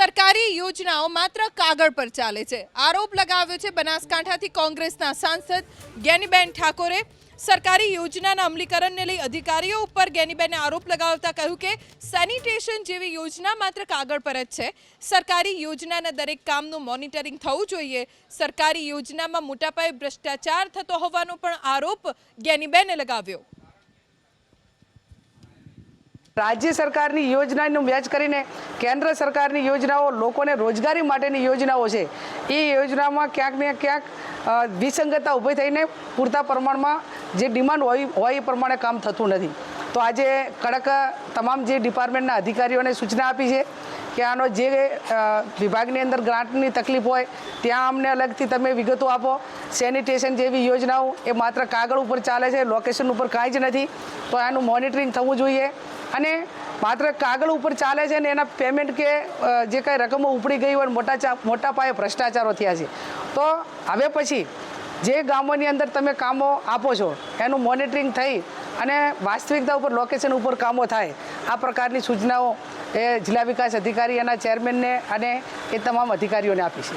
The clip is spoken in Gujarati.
સરકારી યોજનાઓ માત્ર કાગળ પર ચાલે છે। આરોપ લગાવ્યો છે બનાસકાંઠાથી કોંગ્રેસના સાંસદ જ્ઞાનીબેન ઠાકોરે। સરકારી યોજનાના અમલીકરણને લઈ અધિકારીઓ ઉપર જ્ઞાનીબેને આરોપ લગાવતા કહ્યું કે સેનિટેશન જેવી યોજના માત્ર કાગળ પર જ છે। સરકારી યોજનાના દરેક કામનું મોનિટરિંગ થવું જોઈએ। સરકારી યોજનામાં મોટા પાયે ભ્રષ્ટાચાર થતો હોવાનો પણ આરોપ જ્ઞાનીબેને લગાવ્યો। राज्य सरकार की योजना मैच करीने केंद्र सरकार की योजनाओं लोगों ने रोजगारी माटेनी योजनाओं है। ये योजना में क्यांक ने क्यांक विसंगतता उभी थईने पूरता प्रमाण में जे डिमांड होय प्रमाणे काम थतुं नथी। तो आज कड़क तमाम जे डिपार्टमेंटना अधिकारीओं ने सूचना आपी है कि आनो जे विभागनी अंदर ग्रांटनी तकलीफ होय त्यां अमने अलगथी तमे विगतो आपो। सेनिटेशन जेवी योजनाओं ए मात्र कागळ उपर चाले छे, लोकेशन उपर कांई ज नथी। तो आनुं मॉनिटरिंग थवुं जोईए અને માત્ર કાગળ ઉપર ચાલે છે ને એના પેમેન્ટ કે જે કાંઈ રકમો ઉપડી ગઈ હોય મોટા પાયે ભ્રષ્ટાચારો થયા છે। તો હવે પછી જે ગામોની અંદર તમે કામો આપો છો એનું મોનિટરિંગ થઈ અને વાસ્તવિકતા ઉપર લોકેશન ઉપર કામો થાય આ પ્રકારની સૂચનાઓ એ જિલ્લા વિકાસ અધિકારી એના ચેરમેનને અને એ તમામ અધિકારીઓને આપી છે।